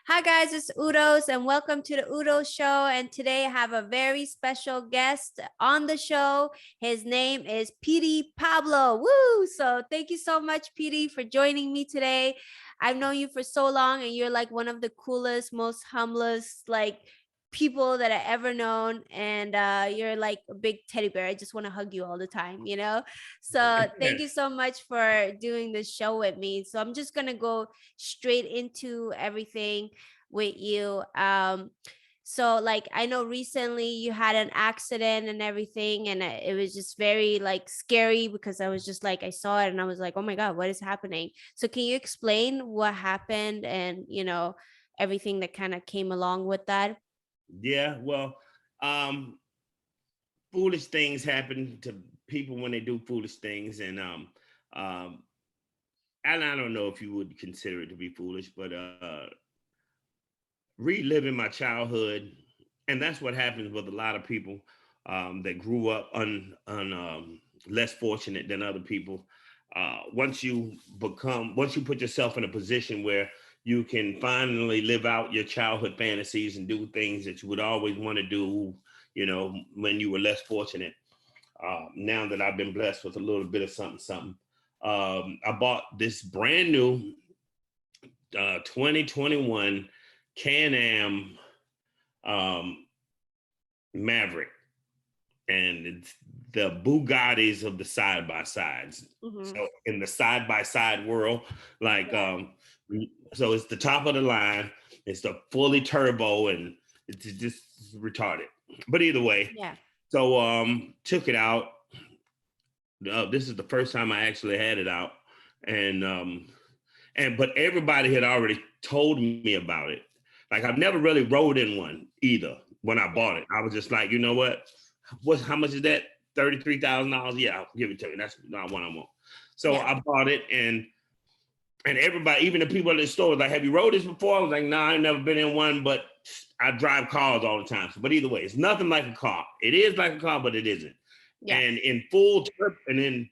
Hi guys, it's Uldouz and welcome to the Uldouz Show. And today I have a very special guest on the show. His name is Petey Pablo. Woo! So thank you so much, Petey, for joining me today. I've known you for so long and you're like one of the coolest, most humblest, people that I ever known. And you're like a big teddy bear. I just want to hug you all the time. So thank you so much for doing this show with me. So I'm just gonna go straight into everything with you. So like I know recently you had an accident and everything, and it was just very like scary because I was just like I saw it and I was like, oh my god, what is happening? So can you explain what happened and everything that kind of came along with that? Yeah, well, um, foolish things happen to people when they do foolish things, um, and I don't know if you would consider it to be foolish, but reliving my childhood, and that's what happens with a lot of people that grew up less fortunate than other people. Once you put yourself in a position where you can finally live out your childhood fantasies and do things that you would always want to do, when you were less fortunate. Now that I've been blessed with a little bit of something, something, I bought this brand new 2021 Can-Am um, Maverick, and it's the Bugattis of the side by sides. Mm-hmm. So in the side by side world, like Yeah. so it's the top of the line. It's the fully turbo, and it's just retarded. But either way, Yeah. so took it out. This is the first time I actually had it out, and but everybody had already told me about it. Like I've never really rode in one either. When I bought it, I was just like, you know what? How much is that? $33,000. Yeah, I'll give it to you. That's not what I want. So Yeah. I bought it, and everybody, even the people at the store, was like, "Have you rode this before?" I was like, "No, I've never been in one, but I drive cars all the time." So, but either way, it's nothing like a car. It is like a car, but it isn't. Yeah. And in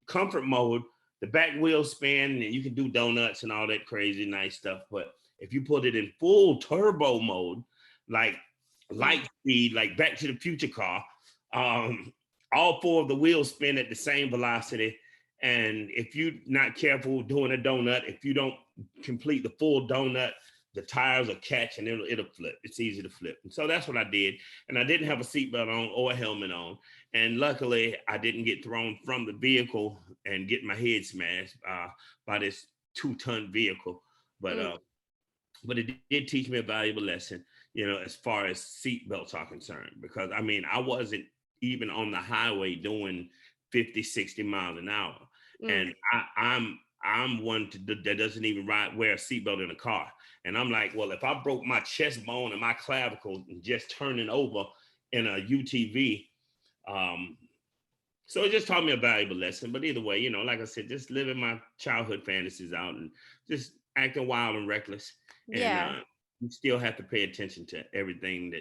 comfort mode, the back wheels spin and you can do donuts and all that crazy nice stuff. But if you put it in full turbo mode, like Mm. light speed, like Back to the Future car, um, all four of the wheels spin at the same velocity. And if you're not careful doing a donut, if you don't complete the full donut, the tires will catch and it'll flip. It's easy to flip. And so that's what I did. And I didn't have a seatbelt on or a helmet on. And luckily, I didn't get thrown from the vehicle and get my head smashed by this 2-ton vehicle. But Mm. uh, but it did teach me a valuable lesson, as far as seatbelts are concerned. Because I mean, I wasn't even on the highway doing 50, 60 miles an hour, Mm. and I'm one that doesn't even wear a seatbelt in a car. And I'm like, well, if I broke my chest bone and my clavicle and just turning over in a UTV, um, so it just taught me a valuable lesson. But either way, like I said, just living my childhood fantasies out and just acting wild and reckless. And Yeah. you still have to pay attention to everything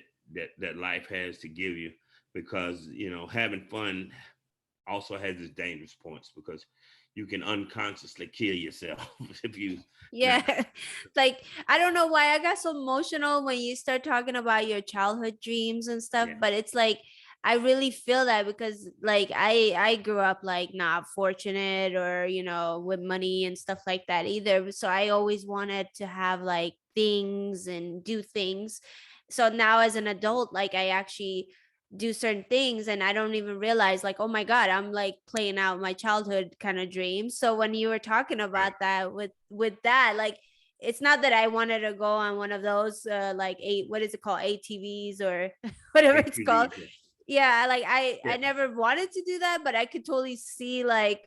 that life has to give you, because having fun also has its dangerous points, because you can unconsciously kill yourself if you not. Yeah. Like I don't know why I got so emotional when you start talking about your childhood dreams and stuff, Yeah. but it's like I really feel that because like I grew up like not fortunate or with money and stuff like that either. So I always wanted to have like things and do things. So now as an adult, like I actually do certain things and I don't even realize like, oh my god, I'm like playing out my childhood kind of dreams. So when you were talking Right. about that with that, like it's not that I wanted to go on one of those like what is it called, ATVs or whatever it's called. ATVs. Yeah. Yeah, like I Yeah. never wanted to do that, but I could totally see like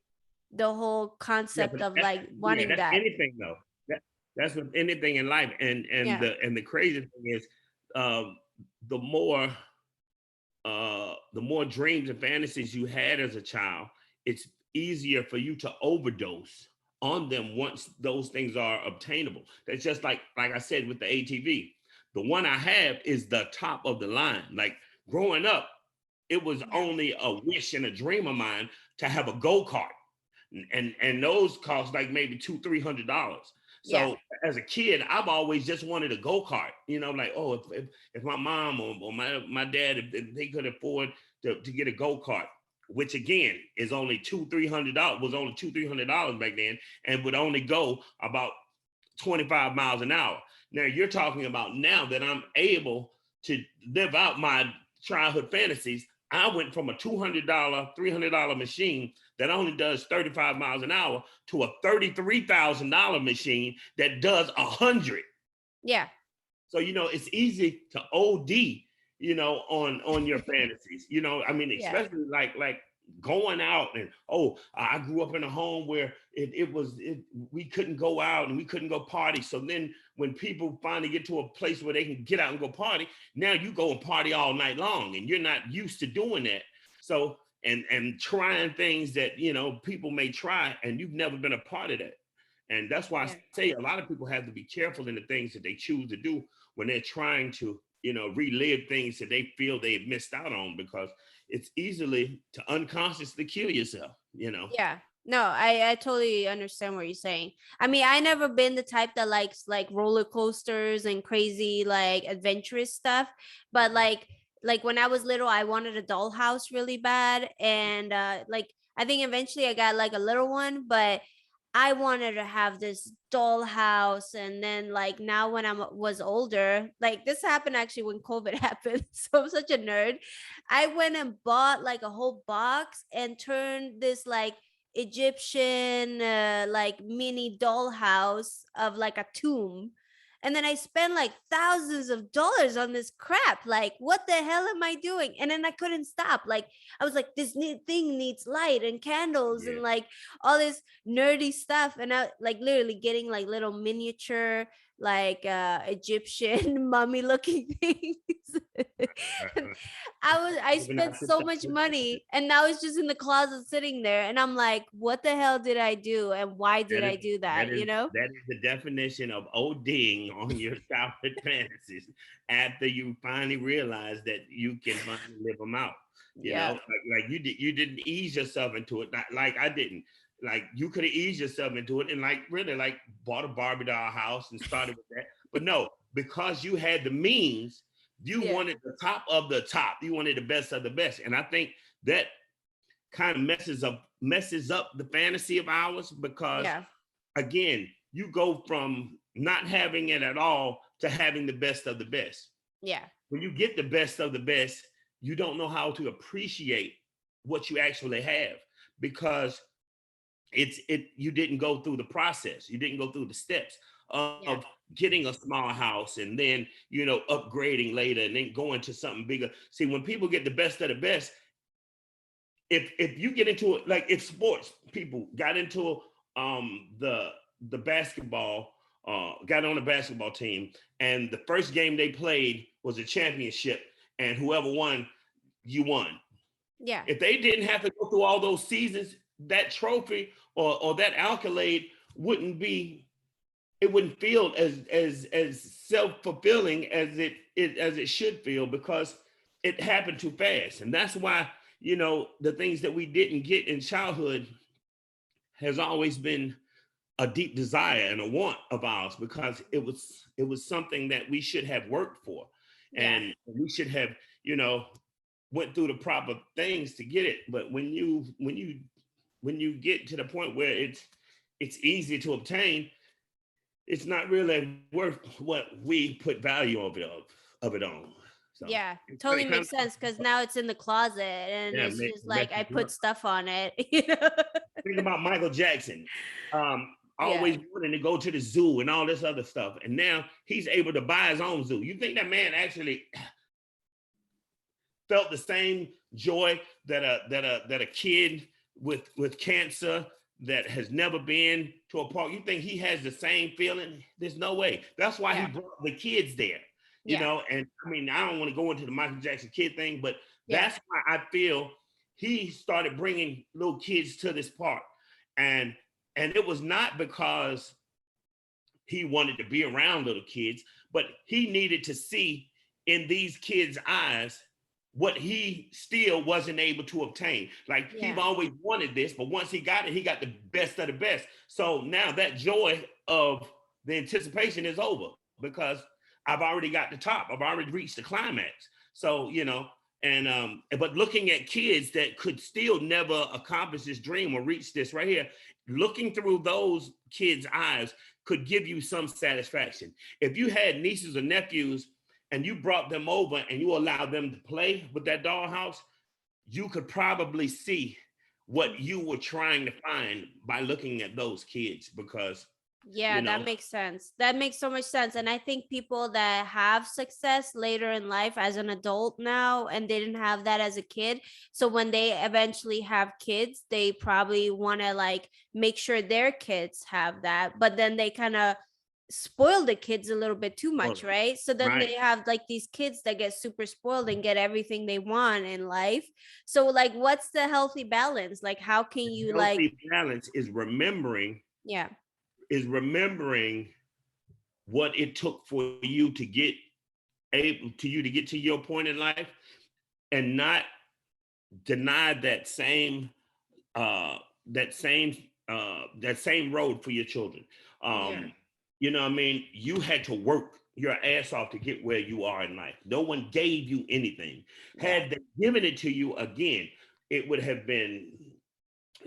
the whole Yeah, concept but of like wanting that's that. anything though. That, that's with anything in life. And Yeah. the crazy thing is, um, the more the more dreams and fantasies you had as a child, it's easier for you to overdose on them once those things are obtainable. That's just like I said with the ATV. The one I have is the top of the line. Like growing up, it was Yeah. only a wish and a dream of mine to have a go-kart. And those cost like maybe $200-300. Yeah. So as a kid, I've always just wanted a go-kart, like, oh, if my mom or my dad, if they could afford to get a go-kart, which again is only $200-300, was only $200-300 back then, and would only go about 25 miles an hour. Now you're talking about now that I'm able to live out my childhood fantasies. I went from a $200, $300 machine that only does 35 miles an hour to a $33,000 machine that does 100. Yeah. So, it's easy to OD, on your fantasies, I mean, Yeah. especially like going out and, oh, I grew up in a home where we couldn't go out and we couldn't go party. So then when people finally get to a place where they can get out and go party, now you go and party all night long and you're not used to doing that. So, and trying things that, people may try and you've never been a part of that. And that's why I say a lot of people have to be careful in the things that they choose to do when they're trying to, relive things that they feel they've missed out on, because it's easily to unconsciously kill yourself, Yeah. No, I totally understand what you're saying. I mean, I never been the type that likes like roller coasters and crazy like adventurous stuff, but like when I was little, I wanted a dollhouse really bad, and like I think eventually I got like a little one, but I wanted to have this dollhouse. And then like now when I was older, like this happened actually when COVID happened. So I'm such a nerd. I went and bought like a whole box and turned this like Egyptian like mini dollhouse of like a tomb. And then I spent like thousands of dollars on this crap. Like, what the hell am I doing? And then I couldn't stop. Like, I was like, this thing needs light and candles Yeah. and like all this nerdy stuff. And I like literally getting like little miniature like Egyptian mummy looking things. I spent so much money and now it's just in the closet sitting there, and I'm like, what the hell did I do and why did I do that, you know? That is the definition of ODing on your childhood fantasies after you finally realize that you can finally live them out. Yeah. Like you didn't ease yourself into it, like I didn't. Like you could have eased yourself into it and like really like bought a Barbie doll house and started with that. But no, because you had the means, you wanted the top of the top. You wanted the best of the best. And I think that kind of messes up the fantasy of ours, because again, you go from not having it at all to having the best of the best. Yeah. When you get the best of the best, you don't know how to appreciate what you actually have, because you didn't go through the process. You didn't go through the steps of getting a small house and then, upgrading later and then going to something bigger. See, when people get the best of the best, if you get into it, like if sports people got into the basketball, got on the basketball team, and the first game they played was a championship, and whoever won, you won. Yeah. If they didn't have to go through all those seasons, that trophy or that accolade wouldn't feel as self-fulfilling as it should feel, because it happened too fast. And that's why, the things that we didn't get in childhood has always been a deep desire and a want of ours, because it was something that we should have worked for, and we should have, went through the proper things to get it. But when you get to the point where it's easy to obtain, it's not really worth what we put value of it on. So yeah, totally makes sense, because now it's in the closet and it's just like I put stuff on it. Think about Michael Jackson, always wanting to go to the zoo and all this other stuff, and now he's able to buy his own zoo. You think that man actually felt the same joy that a kid with cancer that has never been to a park? You think he has the same feeling? There's no way. That's why he brought the kids there. And I mean, I don't want to go into the Michael Jackson kid thing, but that's why I feel he started bringing little kids to this park. And it was not because he wanted to be around little kids, but he needed to see in these kids' eyes what he still wasn't able to obtain. Like he always wanted this, but once he got it, he got the best of the best. So now that joy of the anticipation is over because I've already got the top. I've already reached the climax. So, and but looking at kids that could still never accomplish this dream or reach this right here, looking through those kids' eyes could give you some satisfaction. If you had nieces or nephews and you brought them over and you allowed them to play with that dollhouse, you could probably see what you were trying to find by looking at those kids because, Yeah, that makes sense. That makes so much sense. And I think people that have success later in life as an adult now and they didn't have that as a kid. So when they eventually have kids, they probably want to like make sure their kids have that. But then they kind of spoil the kids a little bit too much, right? So then right. they have like these kids that get super spoiled and get everything they want in life. So like what's the healthy balance? Like how can you like Healthy balance is remembering yeah. what it took for you to get to your point in life and not deny that same road for your children. Yeah. You know what I mean? You had to work your ass off to get where you are in life. No one gave you anything. Yeah. Had they given it to you again, it would have been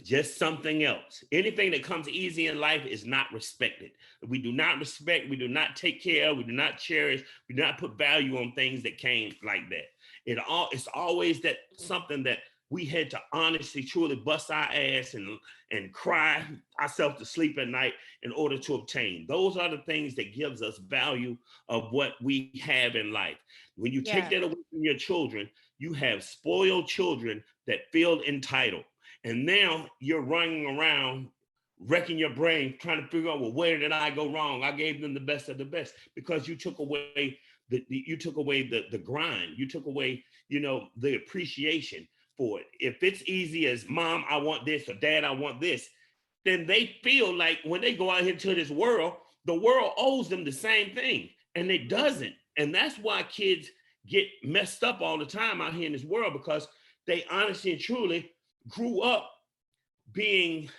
just something else. Anything that comes easy in life is not respected. We do not respect, we do not take care, we do not cherish, we do not put value on things that came like that. It's always that something that we had to honestly, truly bust our ass and cry ourselves to sleep at night in order to obtain. Those are the things that gives us value of what we have in life. When you take that away from your children, you have spoiled children that feel entitled. And now you're running around wrecking your brain trying to figure out, well, where did I go wrong? I gave them the best of the best because you took away the grind. You took away, the appreciation for it. If it's easy as mom, I want this, or dad, I want this, then they feel like when they go out into this world, the world owes them the same thing. And it doesn't. And that's why kids get messed up all the time out here in this world because they honestly and truly grew up being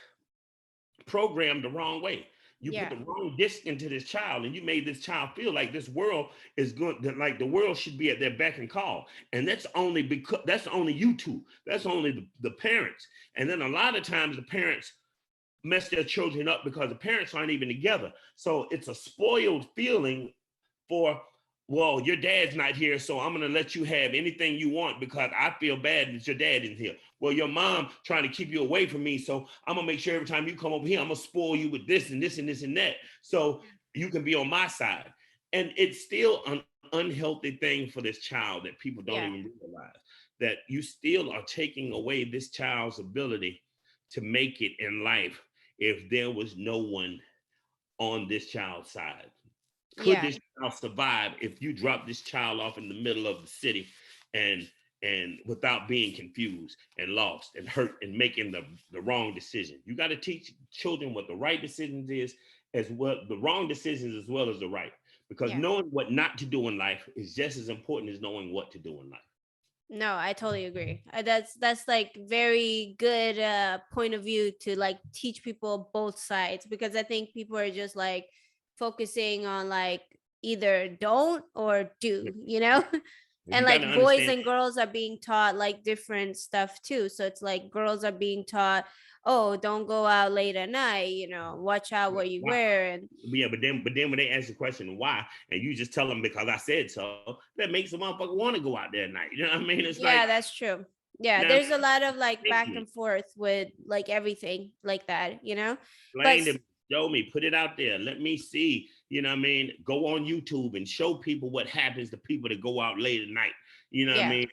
programmed the wrong way. You put the wrong disc into this child and you made this child feel like this world is good, like the world should be at their beck and call. And that's only you two. That's only the parents. And then a lot of times the parents mess their children up because the parents aren't even together. So it's a spoiled feeling for, well, your dad's not here, so I'm going to let you have anything you want because I feel bad that your dad isn't here. Well, your mom trying to keep you away from me, so I'm going to make sure every time you come over here, I'm going to spoil you with this and this and this and that, so you can be on my side. And it's still an unhealthy thing for this child that people don't even realize, that you still are taking away this child's ability to make it in life if there was no one on this child's side. Could this child survive if you drop this child off in the middle of the city and without being confused and lost and hurt and making the wrong decision? You got to teach children what the right decisions is, as well the wrong decisions as well as the right, because knowing what not to do in life is just as important as knowing what to do in life. No, I totally agree. That's like very good point of view to like teach people both sides, because I think people are just like focusing on like either don't or do, and like boys and girls are being taught like different stuff too. So it's like girls are being taught, oh, don't go out late at night, watch out what you wear. And but then when they ask the question why, and you just tell them because I said so, that makes a motherfucker want to go out there at night. You know what I mean? It's that's true. There's a lot of like back and forth with like everything like that, Explain to me, show me, put it out there, let me see. You know what I mean? Go on YouTube and show people what happens to people that go out late at night. You know what I mean?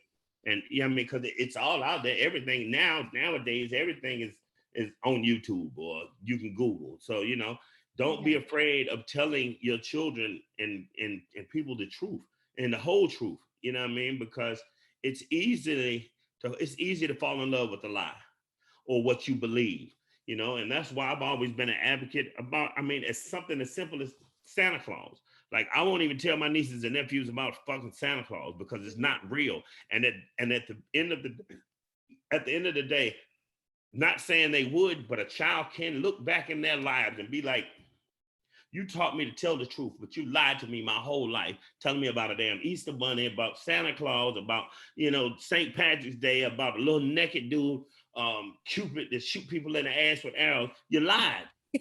And because it's all out there. Everything nowadays, everything is on YouTube or you can Google. So don't be afraid of telling your children and people the truth and the whole truth. You know what I mean? Because it's easy to fall in love with a lie or what you believe. And that's why I've always been an advocate about. It's something as simple as Santa Claus. Like, I won't even tell my nieces and nephews about fucking Santa Claus because it's not real. And at the end of the day, not saying they would, but a child can look back in their lives and be like, You taught me to tell the truth, but you lied to me my whole life, telling me about a damn Easter bunny, about Santa Claus, about, St. Patrick's Day, about a little naked dude, Cupid, that shoot people in the ass with arrows. You lied. You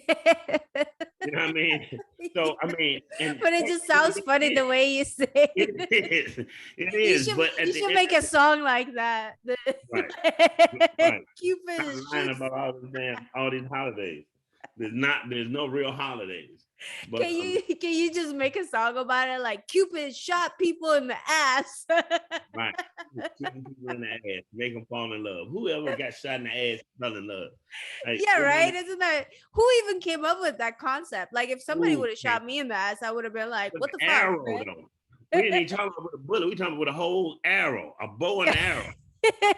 know what I mean? So, I mean, and But it just sounds funny the way you say it. it is. It is. But at You the should end, make a song like that. right, right. Cupid Stop lying shoots. about all these holidays. There's no real holidays. But Can you just make a song about it? Like Cupid shot people in the ass. right, shooting people in the ass, make them fall in love. Whoever got shot in the ass fell in love. Like, Yeah, right. Isn't that who even came up with that concept? Like if somebody ooh, would have shot me in the ass, I would have been like, with what the an fuck? arrow Right? though. We ain't even talking about with a bullet. We talking about with a whole arrow, a bow and arrow.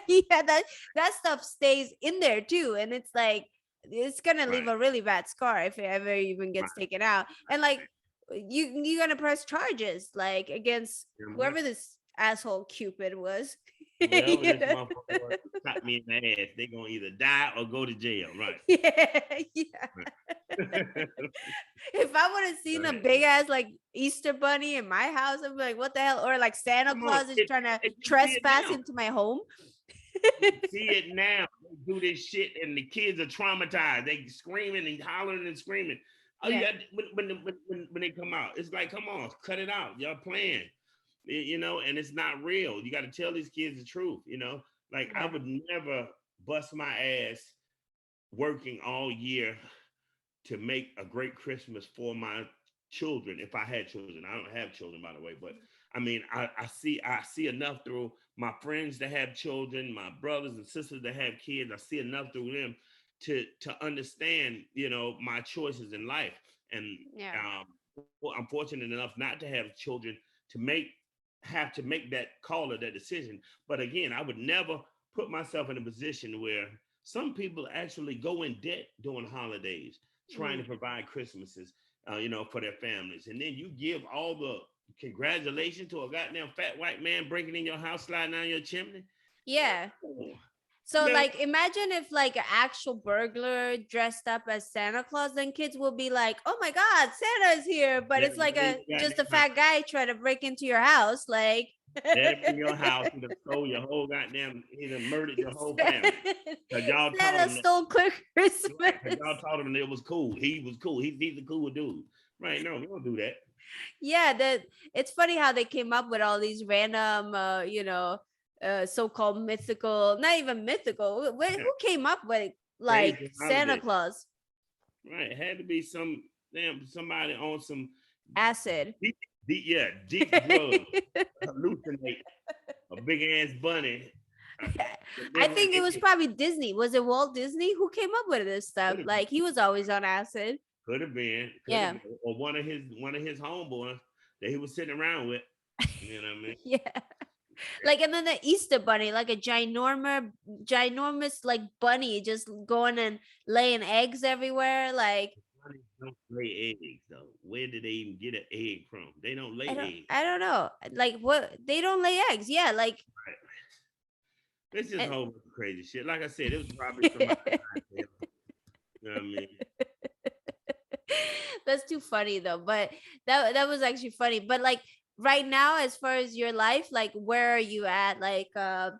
Yeah, that stuff stays in there too. And it's like it's gonna leave Right. a really bad scar if it ever even gets Right. taken out. And like you're gonna press charges like against Damn right. whoever this asshole Cupid was. Whoever this Yeah. motherfucker was who shot me in the ass, they gonna either die or go to jail. Right. Yeah. Right. If I would have seen a Right. big ass like Easter bunny in my house, I'd be like, what the hell? Or like Santa Come on, Claus is trying to you see it trespass now. into my home. See it now. They do this shit, and the kids are traumatized. They screaming and hollering and screaming. Oh Yeah. yeah, when they come out, it's like, come on, cut it out. Y'all playing, and it's not real. You got to tell these kids the truth. Like I Yeah. would never bust my ass working all year to make a great Christmas for my children if I had children. I don't have children, by the way, but I mean, I see enough through my friends that have children, my brothers and sisters that have kids. I see enough through them to understand, my choices in life. And Yeah. well, I'm fortunate enough not to have children to have to make that call or that decision. But again, I would never put myself in a position where some people actually go in debt during holidays trying to provide Christmases, for their families. And then you give all the congratulations to a goddamn fat white man breaking in your house, sliding down your chimney. Yeah. Oh, So man. like imagine if like an actual burglar dressed up as Santa Claus, then kids will be like, oh my God, Santa's here. But it's like just a fat guy trying to break into your house. Like Dead up in your house, he'd have stole your whole goddamn, he'd have murdered your whole family. Cause y'all taught Santa him stole Christmas. right, cause y'all taught him that it was cool. He was cool. He's a cool dude. Right. No, we don't do that. Yeah, that it's funny how they came up with all these random so-called mythical, not even mythical. Who came up with like Crazy Santa holiday. Claus? Right. It had to be somebody on some Acid. deep drugs, hallucinate a big ass bunny. I think it was probably Disney. Was it Walt Disney who came up with this stuff? Like he was always on acid. Could have been. Yeah. Or one of his homeboys that he was sitting around with. You know what I mean? Yeah. Like and then the Easter bunny, like a ginormous like bunny just going and laying eggs everywhere. Like Bunnies don't lay eggs though. Where did they even get an egg from? They don't lay eggs. I don't know. Like what they don't lay eggs. Yeah, like Right. It's just a and, whole bunch of crazy shit. Like I said, it was probably somebody. You know what I mean? That's too funny though. But that was actually funny. But like right now, as far as your life, like where are you at? Like Well,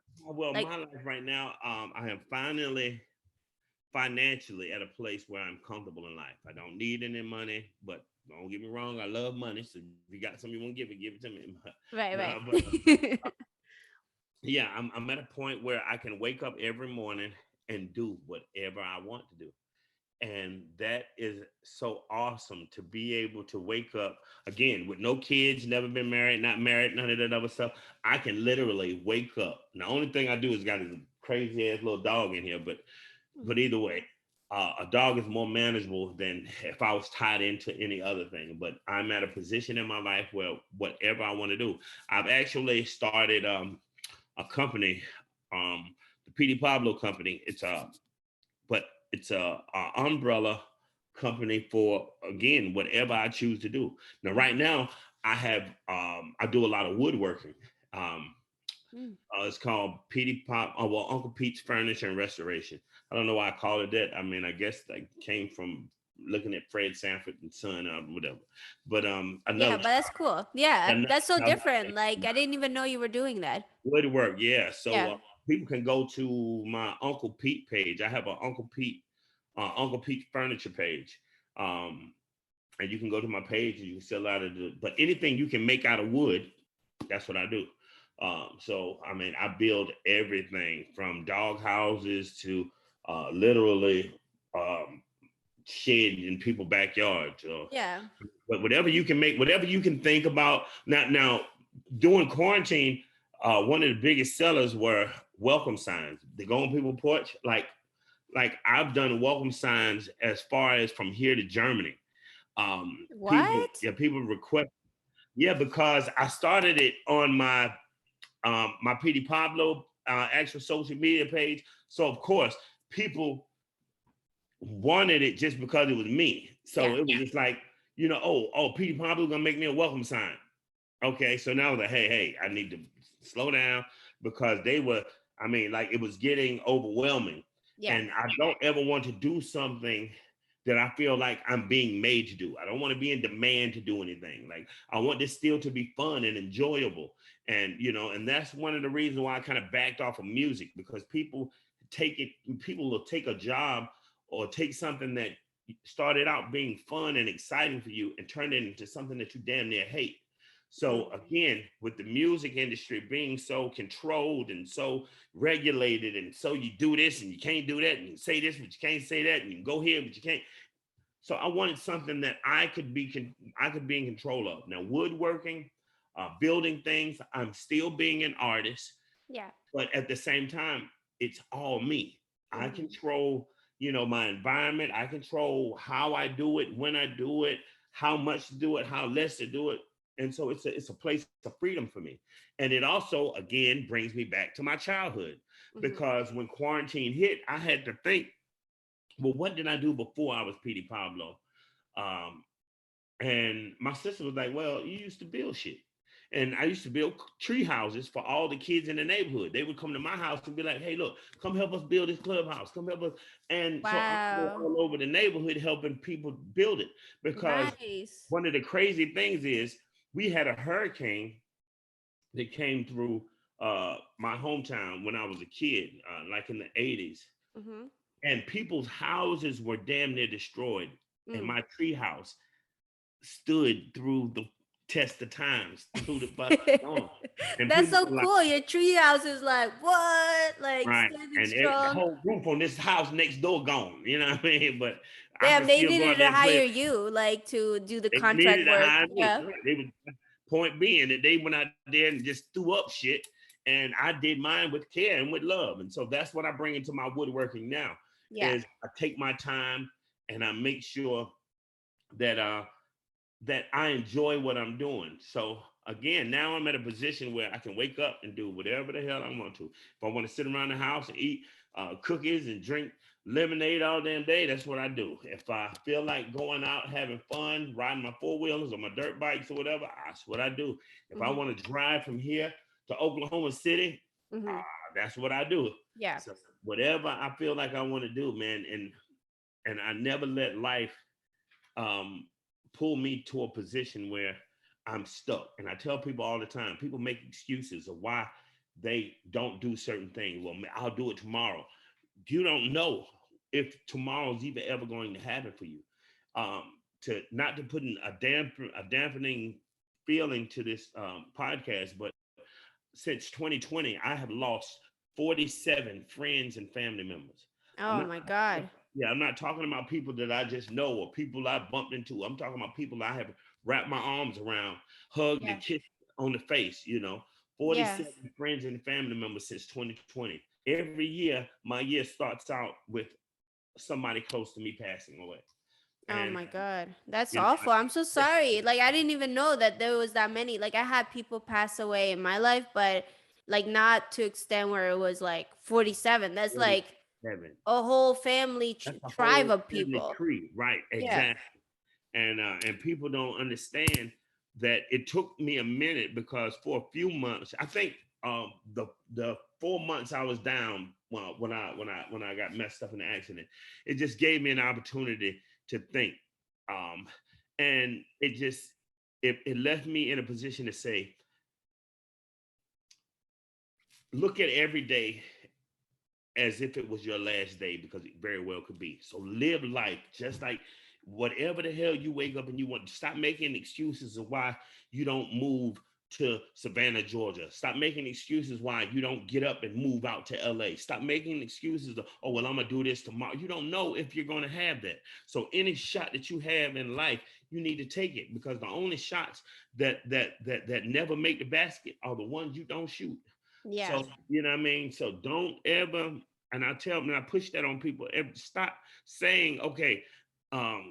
like my life right now, I am finally financially at a place where I'm comfortable in life. I don't need any money, but don't get me wrong, I love money. So if you got something you want to give it to me. right. But yeah, I'm at a point where I can wake up every morning and do whatever I want to do. And that is so awesome to be able to wake up again with no kids, never been married, not married, none of that other stuff. I can literally wake up. And the only thing I do is got this crazy ass little dog in here, but either way, a dog is more manageable than if I was tied into any other thing. But I'm at a position in my life where whatever I want to do. I've actually started a company, the Petey Pablo company. It's a umbrella company for again whatever I choose to do. Now, right now, I do a lot of woodworking. It's called Petey Pop. Oh, well, Uncle Pete's Furniture and Restoration. I don't know why I call it that. I mean, I guess that came from looking at Fred Sanford and Son or whatever. But Yeah, another but that's cool. Yeah, another that's so child different. Like I didn't even know you were doing that. woodwork, yeah. So Yeah. people can go to my Uncle Pete page. I have an Uncle Pete furniture page. And you can go to my page and you can sell out of the, but anything you can make out of wood, that's what I do. So I mean, I build everything from dog houses to literally sheds in people's backyards. Yeah. But whatever you can make, whatever you can think about. Now during quarantine, one of the biggest sellers were welcome signs. They go on people's porch, like I've done welcome signs as far as from here to Germany. What? People request, yeah, because I started it on my Petey Pablo actual social media page. So of course people wanted it just because it was me. So Yeah. it was just like, Petey Pablo gonna make me a welcome sign. Okay, so now I was like, hey, I need to slow down because like it was getting overwhelming. Yeah. And I don't ever want to do something that I feel like I'm being made to do. I don't want to be in demand to do anything. Like I want this still to be fun and enjoyable. And and that's one of the reasons why I kind of backed off of music, because people will take a job or take something that started out being fun and exciting for you and turn it into something that you damn near hate. So again, with the music industry being so controlled and so regulated, and so you do this and you can't do that, and you say this but you can't say that, and you can go here but you can't. So I wanted something that I could be in control of. Now woodworking, building things, I'm still being an artist, Yeah. but at the same time, it's all me. I control, my environment. I control how I do it, when I do it, how much to do it, how less to do it. And so it's a place of freedom for me. And it also, again, brings me back to my childhood, because when quarantine hit, I had to think, well, what did I do before I was Petey Pablo? And my sister was like, well, you used to build shit. And I used to build tree houses for all the kids in the neighborhood. They would come to my house and be like, hey, look, come help us build this clubhouse. Come help us. And so I go Wow. all over the neighborhood helping people build it. Because Nice. one of the crazy things is we had a hurricane that came through my hometown when I was a kid, like in the 80s. And people's houses were damn near destroyed. And my tree house stood through the test of times, through the storm. And That's people so were like, cool. Your tree house is like what? Like right. standing And the strong. whole roof on this house next door gone. You know what I mean? But I Damn, could they still go needed out to there and play. hire you like to do the They contract needed to work. hire me. Yeah. Right. They was, point being that they went out there and just threw up shit. And I did mine with care and with love. And so that's what I bring into my woodworking now, Yeah. is I take my time and I make sure that that I enjoy what I'm doing. So again, now I'm at a position where I can wake up and do whatever the hell I want to. If I want to sit around the house and eat cookies and drink lemonade all damn day, that's what I do. If I feel like going out, having fun, riding my four-wheelers or my dirt bikes or whatever, that's what I do. If I want to drive from here to Oklahoma City, that's what I do. Yeah. So whatever I feel like I want to do, man, and I never let life pull me to a position where I'm stuck. And I tell people all the time, people make excuses of why they don't do certain things. Well, I'll do it tomorrow. You don't know if tomorrow's even ever going to happen for you. To not to put in a dampening feeling to this podcast, but since 2020, I have lost 47 friends and family members. Oh my God. I'm not talking about people that I just know or people I bumped into. I'm talking about people I have wrapped my arms around, hugged and kissed on the face, 47 friends and family members since 2020. Every year, my year starts out with somebody close to me passing away. Oh And, my God. That's you know, awful. I'm so sorry. Like I didn't even know that there was that many. Like I had people pass away in my life, but like not to extent where it was like 47. That's like 47. a whole family That's a tribe whole of family people. tree, right? Yeah. Exactly. And people don't understand that it took me a minute, because for a few months, I think the 4 months I was down when I got messed up in the accident, it just gave me an opportunity to think. Um, and it left me in a position to say, look at every day as if it was your last day, because it very well could be. So live life just like whatever the hell you wake up and you want. Stop making excuses of why you don't move to Savannah, Georgia. Stop making excuses why you don't get up and move out to LA. Stop making excuses of, oh, well, I'm gonna do this tomorrow. You don't know if you're gonna have that. So any shot that you have in life, you need to take it, because the only shots that never make the basket are the ones you don't shoot. Yeah. So, you know what I mean? So don't ever, and I tell them, and I push that on people, stop saying, okay,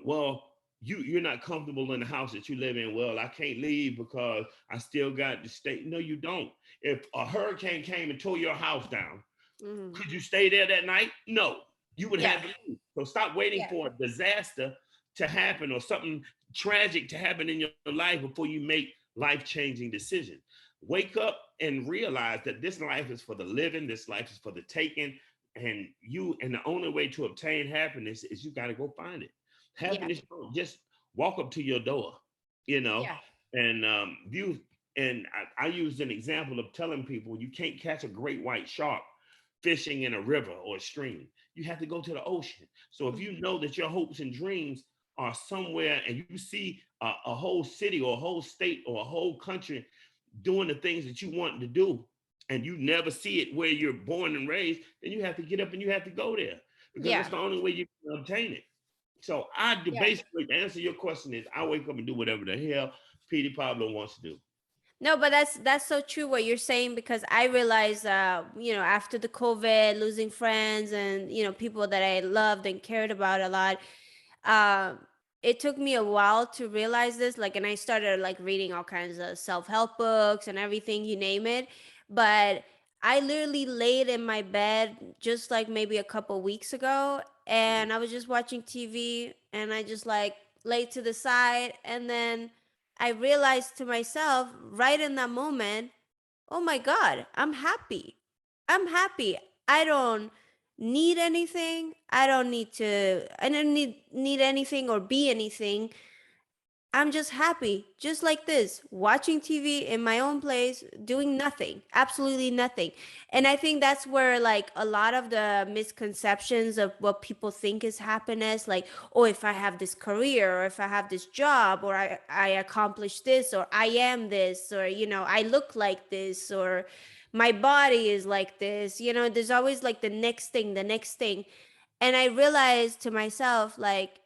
well, you're not comfortable in the house that you live in. Well, I can't leave because I still got to stay. No, you don't. If a hurricane came and tore your house down, Mhm. could you stay there that night? No, you would Yeah. have to leave. So stop waiting Yeah. for a disaster to happen or something tragic to happen in your life before you make life-changing decisions. Wake up and realize that this life is for the living, this life is for the taking, and the only way to obtain happiness is you got to go find it. Yeah. Happiness don't just walk up to your door, you know, Yeah. and you and I use an example of telling people you can't catch a great white shark fishing in a river or a stream. You have to go to the ocean. So if you Mhm. know that your hopes and dreams are somewhere and you see a whole city or a whole state or a whole country doing the things that you want to do, and you never see it where you're born and raised, then you have to get up and you have to go there, because that's Yeah. the only way you can obtain it. So I do, Yeah. basically, to answer your question is, I wake up and do whatever the hell Petey Pablo wants to do. No, but that's so true what you're saying, because I realized after the COVID, losing friends and people that I loved and cared about a lot, um it took me a while to realize this, like, and I started like reading all kinds of self-help books and everything, you name it. But I literally laid in my bed just like maybe a couple weeks ago, Mhm. and I was just watching TV, and I just like laid to the side, and then I realized to myself right in that moment, oh my God, I'm happy. I'm happy. I don't need anything. I don't need anything or be anything. I'm just happy, just like this, watching TV in my own place, doing nothing, absolutely nothing. And I think that's where, like, a lot of the misconceptions of what people think is happiness, like, oh, if I have this career, or if I have this job, or I accomplish this, or I am this, or, I look like this, or my body is like this, there's always like the next thing, the next thing. And I realized to myself, like,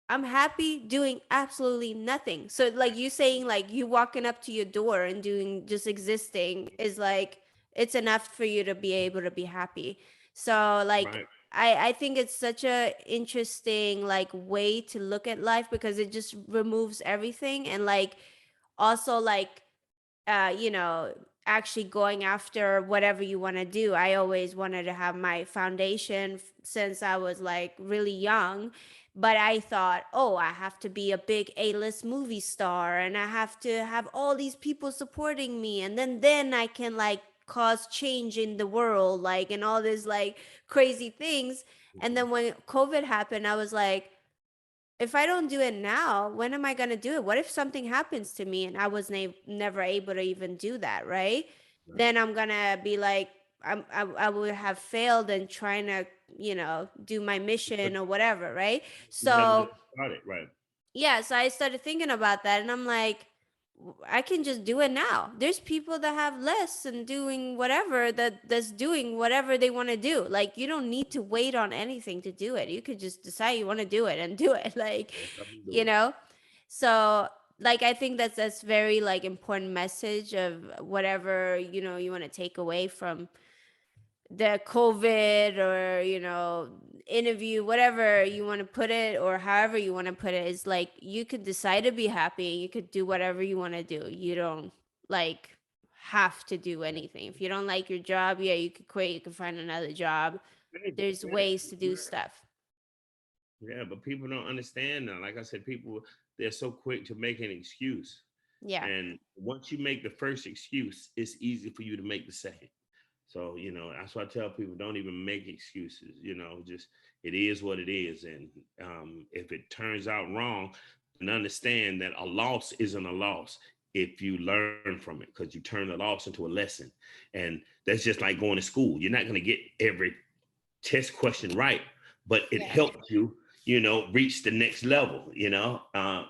I'm happy doing absolutely nothing. So like you saying, like, you walking up to your door and doing just existing is like it's enough for you to be able to be happy. So like Right. I think it's such a interesting like way to look at life, because it just removes everything, and like also like actually going after whatever you want to do. I always wanted to have my foundation since I was like really young, but I thought, oh, I have to be a big A-list movie star, and I have to have all these people supporting me, and then I can like cause change in the world, like, and all these like crazy things. And Mhm. then when COVID happened, I was like, if I don't do it now, when am I going to do it? What if something happens to me and I was never able to even do that, right? Right. Then I'm going to be like, I would have failed in trying to, do my But mission or whatever, right? you never So, get started, right? yeah, so I started thinking about that, and I'm like, I can just do it now. There's people that have less and doing whatever that's doing whatever they want to do. Like, you don't need to wait on anything to do it. You could just decide you want to do it and do it. Like, Wake up and do you it. know? So like I think that's very like important message of whatever, you want to take away from the COVID, or, interview, whatever you want to put it, or however you want to put it, is like you could decide to be happy. You could do whatever you want to do. You don't like have to do anything. If you don't like your job, yeah, you could quit. You can find another job. Right. There's ways to do stuff. Yeah, but people don't understand now. Like I said, people, they're so quick to make an excuse. Yeah. And once you make the first excuse, it's easy for you to make the second. So, that's why I tell people, don't even make excuses, just it is what it is. And if it turns out wrong, then understand that a loss isn't a loss if you learn from it, because you turn the loss into a lesson. And that's just like going to school. You're not going to get every test question right, but it Yeah. helps you, reach the next level,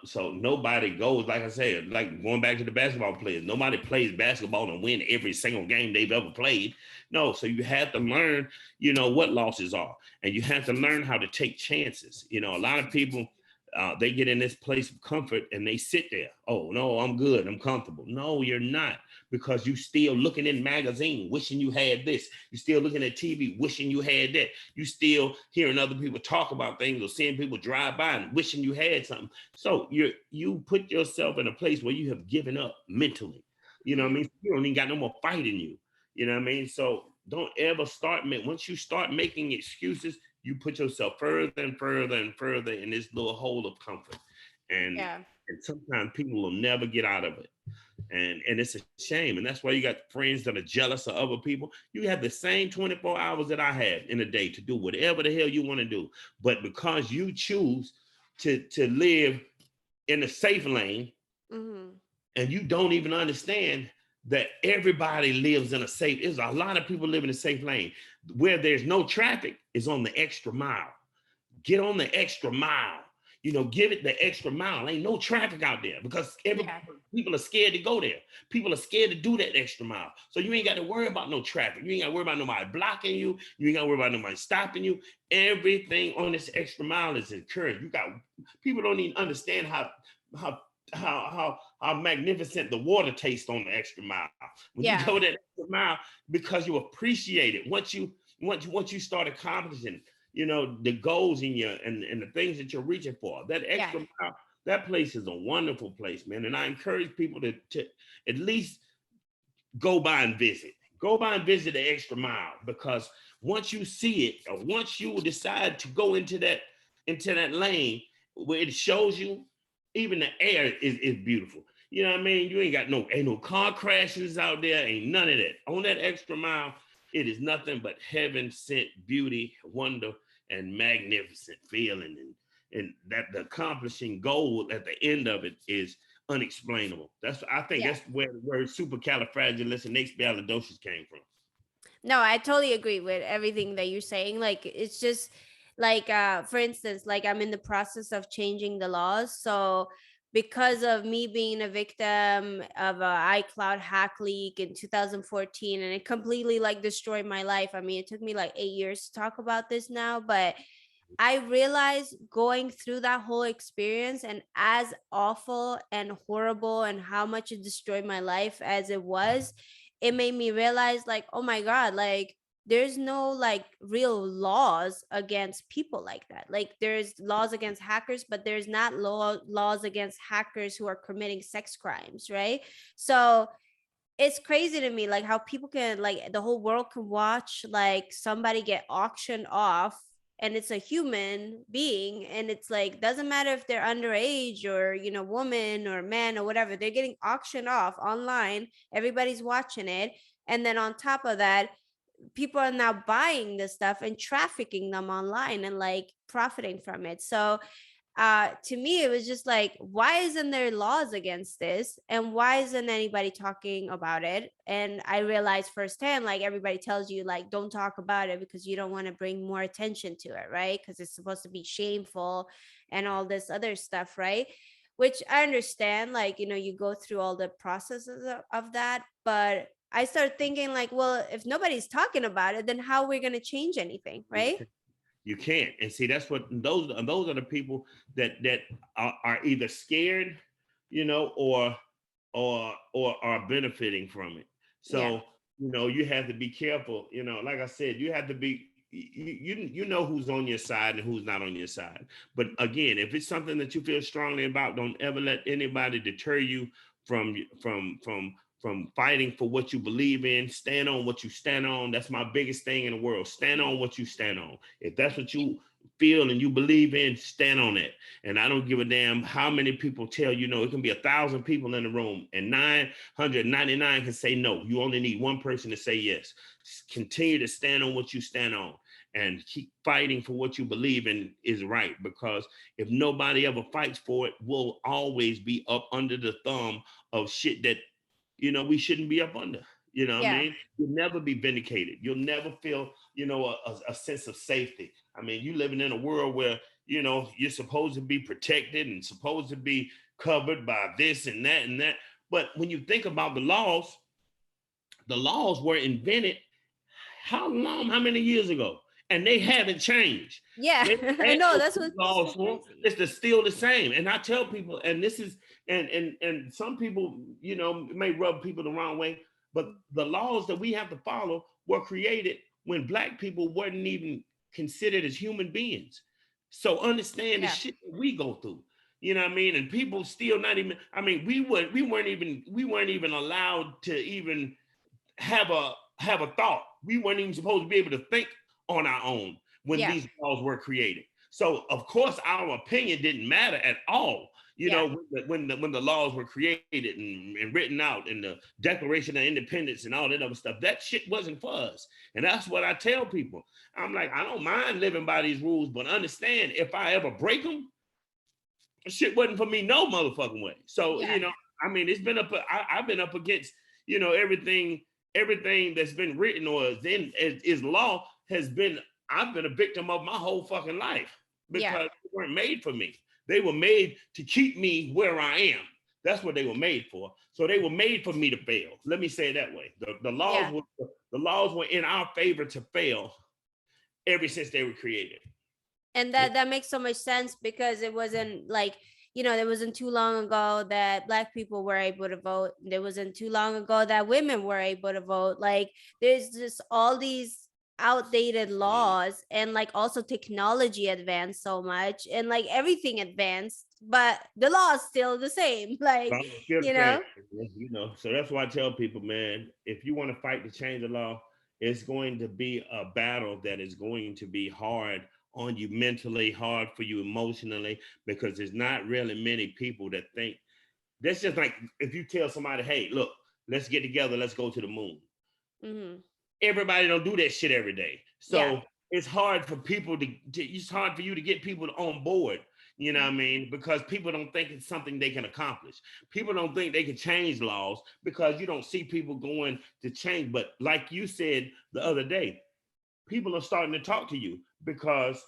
so nobody goes, like I said, like going back to the basketball players, nobody plays basketball and win every single game they've ever played. No, so you have to learn, what losses are, and you have to learn how to take chances. A lot of people, they get in this place of comfort and they sit there. Oh no, I'm good, I'm comfortable. No, you're not, because you still looking in magazine wishing you had this. You still looking at TV wishing you had that. You still hearing other people talk about things or seeing people drive by and wishing you had something. So you put yourself in a place where you have given up mentally. You know what I mean? You don't even got no more fight in you. You know what I mean? So don't ever once you start making excuses, you put yourself further and further and further in this little hole of comfort. And Yeah. and sometimes people will never get out of it. And it's a shame. And that's why you got friends that are jealous of other people. You have the same 24 hours that I have in a day to do whatever the hell you want to do. But because you choose to live in a safe lane, and you don't even understand that everybody lives in a safe, there's a lot of people living in a safe lane. Where there's no traffic is on the extra mile. Get on the extra mile. Give it the extra mile. Ain't no traffic out there, because people are scared to go there. People are scared to do that extra mile. So you ain't got to worry about no traffic. You ain't got to worry about nobody blocking you. You ain't got to worry about nobody stopping you. Everything on this extra mile is encouraged. People don't even understand how magnificent the water tastes on the extra mile. When you go that extra mile, because you appreciate it. Once you start accomplishing, the goals in you and the things that you're reaching for, that extra mile, that place is a wonderful place, man. And I encourage people to at least go by and visit. Go by and visit the extra mile, because once you see it, or once you decide to go into that lane where it shows you, even the air is beautiful. You know what I mean? You ain't no car crashes out there, ain't none of that. On that extra mile, it is nothing but heaven sent beauty, wonder, and magnificent feeling. And that the accomplishing goal at the end of it is unexplainable. I think that's where the word supercalifragilisticexpialidocious came from. No, I totally agree with everything that you're saying. Like, it's just like, for instance, like I'm in the process of changing the laws. So because of me being a victim of a iCloud hack leak in 2014, and it completely like destroyed my life. I mean, it took me like 8 years to talk about this now, but I realized going through that whole experience, and as awful and horrible and how much it destroyed my life as it was, it made me realize, like, oh my God, like there's no like real laws against people like that. Like there's laws against hackers, but there's not laws against hackers who are committing sex crimes, right? So it's crazy to me like how people can, like, the whole world can watch like somebody get auctioned off, and it's a human being, and it's like doesn't matter if they're underage or woman or man or whatever, they're getting auctioned off online, everybody's watching it, and then on top of that, people are now buying this stuff and trafficking them online and like profiting from it. So to me it was just like, why isn't there laws against this, and why isn't anybody talking about it? And I realized firsthand, like everybody tells you like don't talk about it because you don't want to bring more attention to it, right? Because it's supposed to be shameful and all this other stuff, right? Which I understand, like you go through all the processes of that, but I started thinking like, well, if nobody's talking about it, then how are we going to change anything, right? You can't. And see, that's what those are the people that are either scared, or are benefiting from it. Yeah. So, you have to be careful. Like I said, you have to be you know who's on your side and who's not on your side. But again, if it's something that you feel strongly about, don't ever let anybody deter you from fighting for what you believe in. Stand on what you stand on. That's my biggest thing in the world. Stand on what you stand on. If that's what you feel and you believe in, stand on it. And I don't give a damn how many people tell you no. It can be 1,000 people in the room and 999 can say no. You only need one person to say yes. Continue to stand on what you stand on and keep fighting for what you believe in is right, because if nobody ever fights for it, we'll always be up under the thumb of shit that, you know, we shouldn't be up under. You know what I Yeah. mean? You'll never be vindicated. You'll never feel, you know, a sense of safety. I mean, you living in a world where, you know, you're supposed to be protected and supposed to be covered by this and that and that. But when you think about the laws were invented how long, how many years ago? And they haven't changed. Yeah. They I had know, no that's what's laws so for. crazy. It's still the same. And I tell people, and this is, and some people, you know, may rub people the wrong way, but the laws that we have to follow were created when Black people weren't even considered as human beings. So understand the Yeah. shit that we go through. You know what I mean? And people still not even. I mean, we weren't even allowed to even have a thought. We weren't even supposed to be able to think on our own when Yeah. these laws were created. So of course our opinion didn't matter at all. You Yeah. know, when the laws were created and written out and the Declaration of Independence and all that other stuff, that shit wasn't for us. And that's what I tell people. I'm like, I don't mind living by these rules, but understand if I ever break them, shit wasn't for me no motherfucking way. So, Yeah. you know, I mean, it's been I've been up against, you know, everything that's been written or is law has been, I've been a victim of my whole fucking life Yeah. because they weren't made for me. They were made to keep me where I am. That's what they were made for. So they were made for me to fail. Let me say it that way. Yeah. The laws were in our favor to fail ever since they were created. And that makes so much sense, because it wasn't like, you know, it wasn't too long ago that Black people were able to vote. There wasn't too long ago that women were able to vote. Like, there's just all these outdated laws, and like also technology advanced so much, and like everything advanced, but the law is still the same. Like, Still the you same, know. you know. So that's why I tell people, man, if you want to fight to change the law, it's going to be a battle that is going to be hard on you mentally, hard for you emotionally, because there's not really many people that think. That's just like if you tell somebody, hey, look, let's get together, let's go to the moon. Mm-hmm. Everybody don't do that shit every day. Yeah. So it's hard for people it's hard for you to get people on board, you know what I mean? Because people don't think it's something they can accomplish. People don't think they can change laws because you don't see people going to change. But like you said the other day, people are starting to talk to you because,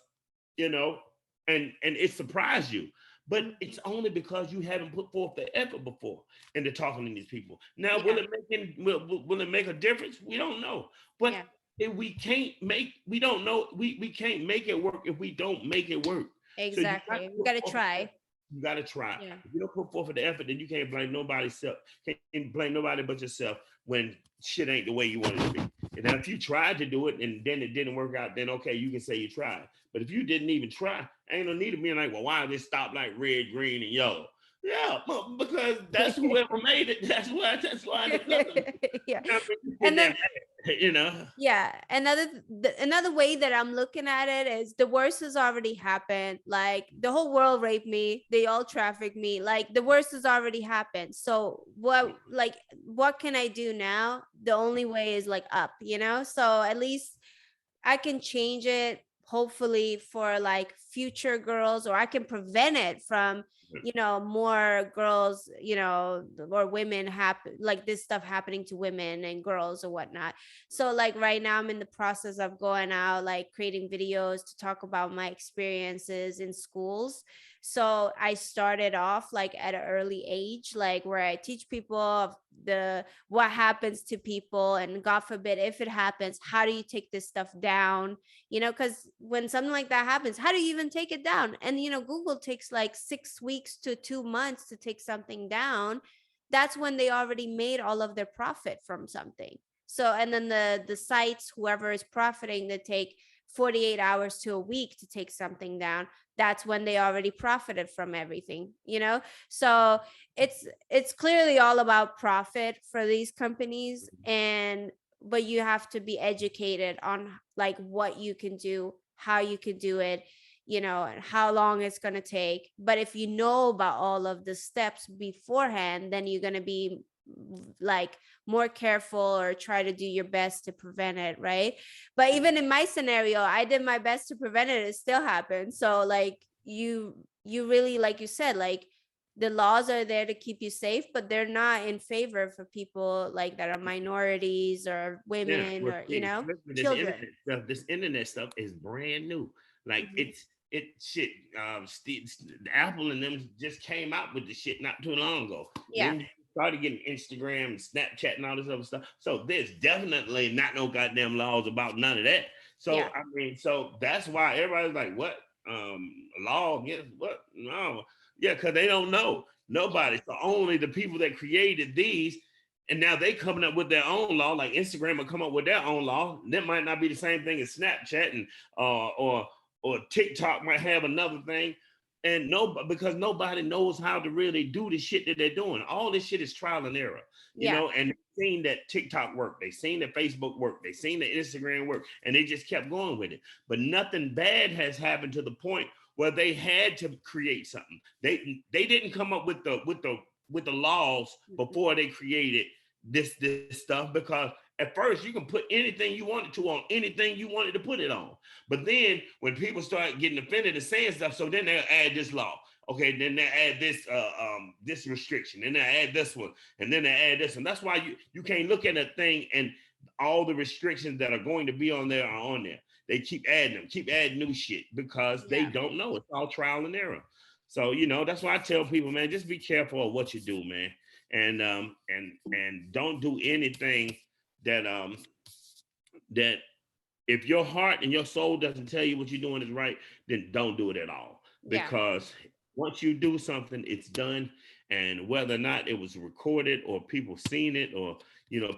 you know, and it surprised you. But it's only because you haven't put forth the effort before into talking to these people. Now, Yeah. will it make a difference? We don't know. But Yeah. if we don't know, we can't make it work if we don't make it work. So you got to Exactly. We put gotta forth the try. effort. You got to try. Yeah. If you don't put forth the effort, then you can't blame nobody self. Can't blame nobody but yourself when shit ain't the way you want it to be. And now if you tried to do it and then it didn't work out, then okay, you can say you tried. But if you didn't even try, ain't no need of being like, well, why is this stop like red, green, and yellow? Yeah, because that's whoever made it. That's why. That's why the color. Yeah. I mean, And then, you know. yeah, another way that I'm looking at it is the worst has already happened. Like, the whole world raped me, they all trafficked me. Like, the worst has already happened. So what can I do now? The only way is like up, you know? So at least I can change it, hopefully, for like future girls, or I can prevent it from, you know, more girls, you know, or women happen, like this stuff happening to women and girls or whatnot. So like right now I'm in the process of going out, like creating videos to talk about my experiences in schools. So I started off like at an early age, like where I teach people of the what happens to people, and God forbid if it happens, how do you take this stuff down? You know, because when something like that happens, how do you even take it down? And you know, Google takes like 6 weeks to 2 months to take something down. That's when they already made all of their profit from something. So, and then the sites, whoever is profiting, they take 48 hours to a week to take something down. That's when they already profited from everything, you know? So it's clearly all about profit for these companies, and but you have to be educated on like what you can do, how you can do it, and how long it's going to take. But if you know about all of the steps beforehand, then you're going to be like more careful or try to do your best to prevent it, right? But even in my scenario, I did my best to prevent it. It still happened. So like you really, like you said, like the laws are there to keep you safe, but they're not in favor for people like that are minorities or Yeah, women well, or see, children. this internet stuff is brand new. Like Mhm. it shit. Apple and them just came out with the shit not too long ago. Yeah, Then you started getting Instagram, Snapchat, and all this other stuff. So there's definitely not no goddamn laws about none of that. So yeah, I mean, so that's why everybody's like, what? Law against what? No, yeah, because they don't know. Nobody. So only the people that created these, and now they coming up with their own law. Like Instagram will come up with their own law. That might not be the same thing as Snapchat, and or TikTok might have another thing. And no, because nobody knows how to really do the shit that they're doing. All this shit is trial and error, yeah, and they've seen that TikTok work, they seen that Facebook work, they seen the Instagram work, and they just kept going with it. But nothing bad has happened to the point where they had to create something. They didn't come up with the laws Mhm. before they created this stuff, because at first you can put anything you wanted to on anything you wanted to put it on. But then when people start getting offended and saying stuff, so then they'll add this law. Okay, then they add this restriction, and they add this one, and then they add this one. That's why you can't look at a thing and all the restrictions that are going to be on there are on there. They keep adding them, keep adding new shit, because they Yeah. don't know. It's all trial and error. So that's why I tell people, man, just be careful of what you do, man, and don't do anything that if your heart and your soul doesn't tell you what you're doing is right, then don't do it at all. Yeah. Because once you do something, it's done. And whether or not it was recorded or people seen it, or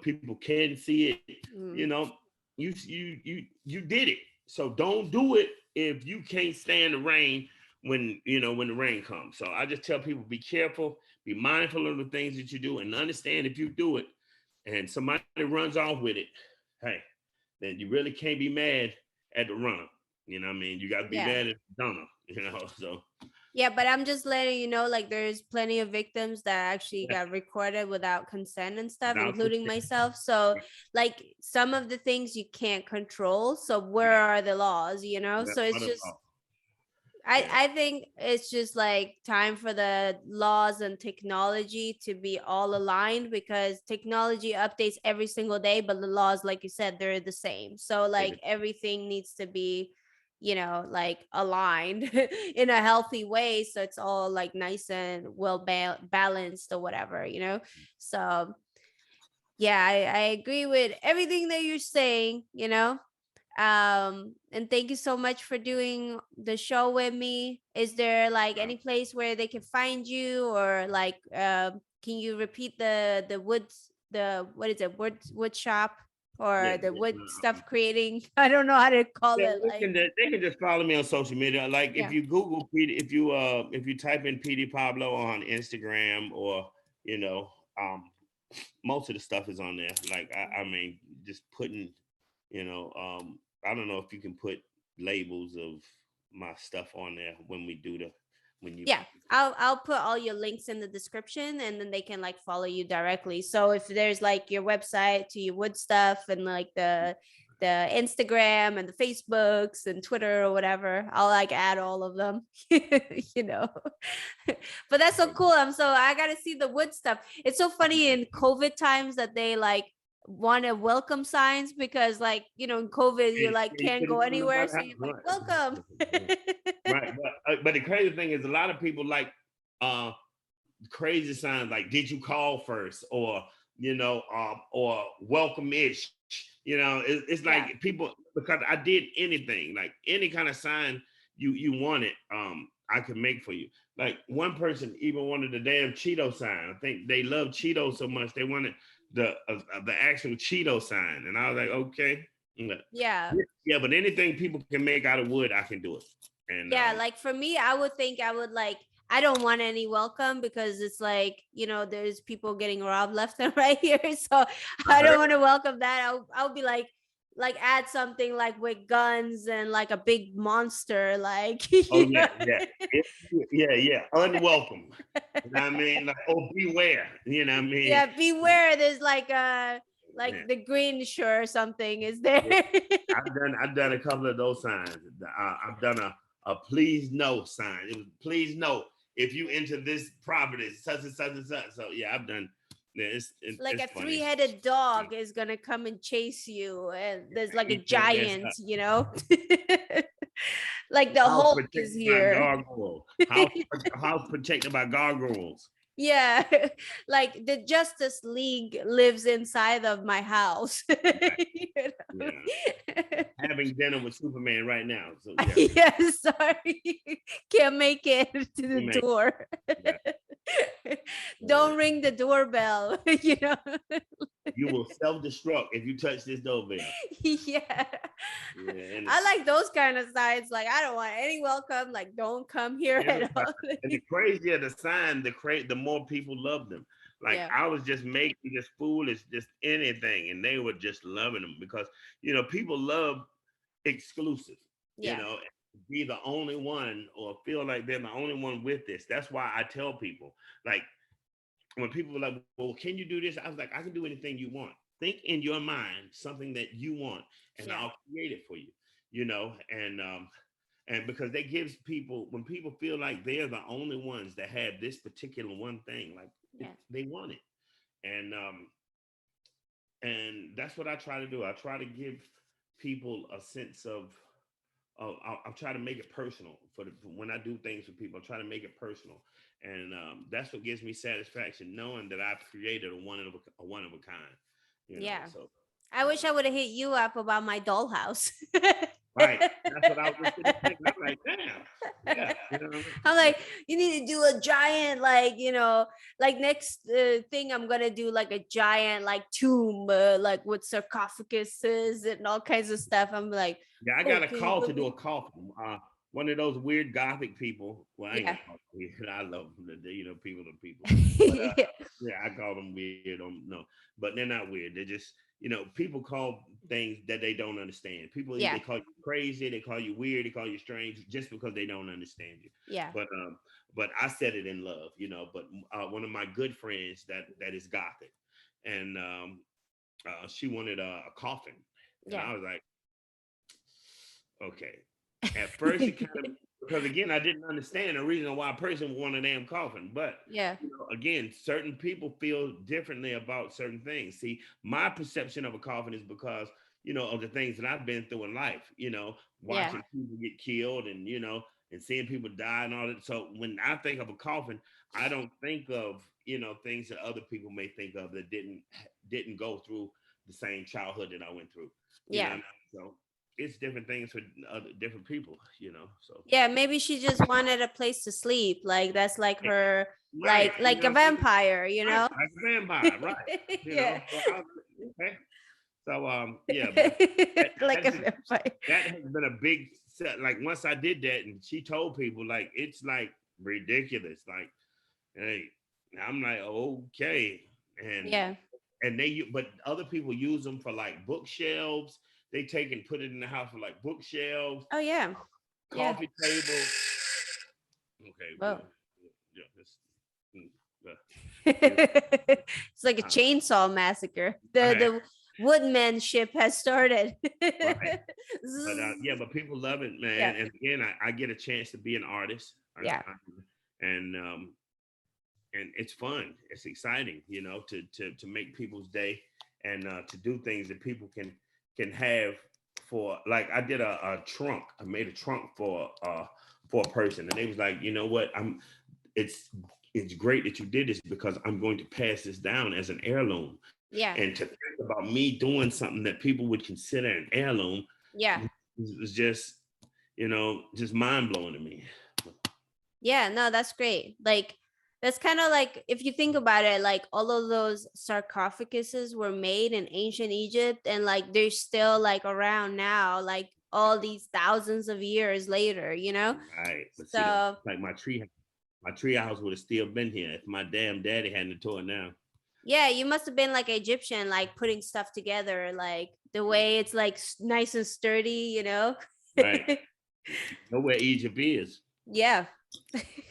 people can see it, Mm. you did it. So don't do it if you can't stand the rain when the rain comes. So I just tell people, be careful, be mindful of the things that you do, and understand if you do it and somebody runs off with it, hey, then you really can't be mad at the runner. You know what I mean? You got to be Yeah. mad at the donor, So, Yeah, but I'm just letting you know, like there's plenty of victims that actually yeah, got recorded without consent and stuff, without including consent. myself. So like some of the things you can't control. So where Yeah, are the laws, that's So it's part of just all. Yeah, I think it's just like time for the laws and technology to be all aligned, because technology updates every single day, but the laws, like you said, they're the same. So like everything needs to be, like aligned in a healthy way, so it's all like nice and well balanced or whatever. So yeah, I agree with everything that you're saying. And thank you so much for doing the show with me. Is there like uh, any place where they can find you, or like can you repeat the woods, the what is it, wood shop, yeah, or the wood yeah. stuff creating? I don't know how to call Yeah, it, like. they can just follow me on social media. Like if Yeah. you Google if you type in Petey Pablo on Instagram, or you know, um, most of the stuff is on there. Like I mean, just putting, I don't know if you can put labels of my stuff on there when we do the when you. Yeah, I'll put all your links in the description, and then they can like follow you directly. So if there's like your website to your wood stuff, and like the Instagram and the Facebooks and Twitter or whatever, I'll like add all of them. you know. But that's so cool. I gotta see the wood stuff. It's so funny in COVID times that they like want to welcome signs, because like in COVID you like You can't couldn't go go to anywhere, nobody's so house, you're like welcome. right? Right, but the crazy thing is, a lot of people like uh crazy signs like "Did you call first?" or or "Welcome ish." It's Yeah. like people, because I did anything, like any kind of sign you wanted, I could make for you. Like one person even wanted the damn Cheeto sign. I think they love Cheetos so much they wanted the actual Cheeto sign, and I was like, okay, Yeah. yeah, but anything people can make out of wood, I can do it. And Yeah, like for me, I would think I would like, I don't want any welcome, because it's like, there's people getting robbed left and right here. So I don't want to welcome that. I'll be like, like add something like with guns and like a big monster, like Oh yeah, yeah, yeah. Unwelcome. You know what I mean? Like, oh, beware. You know what I mean? yeah, beware. There's like a Yeah, like the Grinch or something is there. yeah. I've done a couple of those signs. I've done a please no sign. It was please no if you enter this property, such and such and such. So yeah, I've done. Yeah, Like it's a funny. three-headed dog is gonna come and chase you, and there's like a Eat your ass giant, up. like the House Hulk is protected by here. gargoyles. House protected by gargoyles. Yeah, like the Justice League lives inside of my house. Right. You Yeah. know? Having dinner with Superman right now. So yeah. Yeah, sorry, can't make it to the Superman. door. Yeah. Don't ring the doorbell. You will self-destruct if you touch this doorbell. Yeah, Yeah, and I like those kind of signs. Like, I don't want any welcome. Like, don't come here at all. and the crazier the sign, the more people love them. Like Yeah, I was just making this foolish, just anything, and they were just loving them because people love exclusive. You yeah, know, be the only one or feel like they're the only one with this. That's why I tell people, like when people were like, "Well, can you do this?" I was like, "I can do anything you want. Think in your mind something that you want, and yeah, I'll create it for you." You know, and because that gives people when people feel like they're the only ones that have this particular one thing, like yeah, they want it, and that's what I try to do. I try to give people a sense of I'll try to make it personal for when I do things for people. I try to make it personal, and that's what gives me satisfaction, knowing that I've created a one of a kind. yeah. So I yeah, wish I would have hit you up about my dollhouse. right. That's what I was just thinking. I'm like, damn, yeah, I'm like, you need to do a giant, like, like next thing I'm gonna do like a giant like tomb, like with sarcophaguses and all kinds of stuff. I'm like, yeah. I oh, got a can you call to put do a me? coffin. One of those weird gothic people. Well, I ain't Yeah. gonna call them weird. I love them. People are people. But Yeah. yeah, I call them weird. No, but they're not weird. They're just people call things that they don't understand. People Yeah. they call you crazy, they call you weird, they call you strange, just because they don't understand you. Yeah. But I said it in love. But one of my good friends that is gothic, and she wanted a coffin, and Yeah. I was like, okay. At first, it kind of because again, I didn't understand the reason why a person would want a damn coffin. But Yeah. again, certain people feel differently about certain things. See, my perception of a coffin is because of the things that I've been through in life. Yeah. Watching people get killed, and and seeing people die and all that. So when I think of a coffin, I don't think of things that other people may think of that didn't go through the same childhood that I went through. You know, what I Yeah. mean? So it's different things for other different people. So Yeah, maybe she just wanted a place to sleep. Like that's like yeah, her, right, like a vampire, you right, know? like a vampire, right? Yeah. So okay. So yeah, but that, Like a that's vampire. that has been a big set. Like once I did that, and she told people like it's like ridiculous. Like, hey, I'm like okay, and Yeah. but other people use them for like bookshelves. They take and put it in the house for like bookshelves, Oh yeah. Yeah. coffee table. Okay, Whoa. yeah, mm, yeah. It's like a Uh, chainsaw massacre. The I, the woodmanship has started. right. But yeah, but people love it, Yeah. man. And again, I get a chance to be an artist, Yeah. and it's fun. It's exciting, to make people's day and to do things that people can have for. Like I did a trunk. I made a trunk for a person, and they was like, you know what? It's it's great that you did this because I'm going to pass this down as an heirloom. Yeah. And to think about me doing something that people would consider an heirloom Yeah. was just mind blowing to me. Yeah, no, that's great. Like that's kind of like if you think about it, like all of those sarcophaguses were made in ancient Egypt and like they're still like around now, like all these thousands of years later, you know? Right. But see, So like my tree house would have still been here if my damn daddy hadn't tore it down. Yeah, you must have been like Egyptian, like putting stuff together, like the way it's like nice and sturdy, you know? Right. You know where Egypt is. Yeah.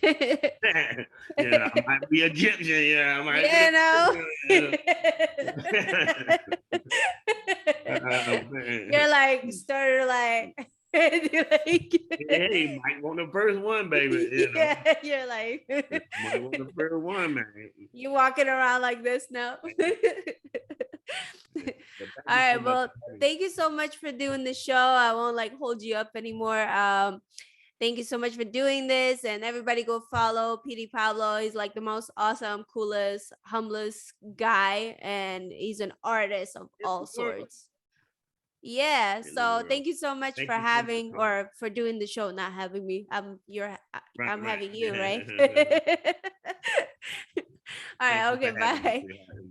Yeah, I might be Egyptian. Yeah, I might You know? be. You're Man. like started like Hey, might want the first one, baby. You know, yeah, you're like might want the first one, man. you walking around like this now. But All thank you right, so much well, for having me. thank you so much for doing the show. I won't like hold you up anymore. Thank you so much for doing this, and everybody go follow Petey Pablo. He's like the most awesome, coolest, humblest guy, and he's an artist of In all the world. sorts. Yeah, In the so world. thank you so much Thank for you so much, having Carl. or for doing the show, not having me. I'm Right, having you, right? right. All Thank right, you okay, for having me, bye. sweetheart.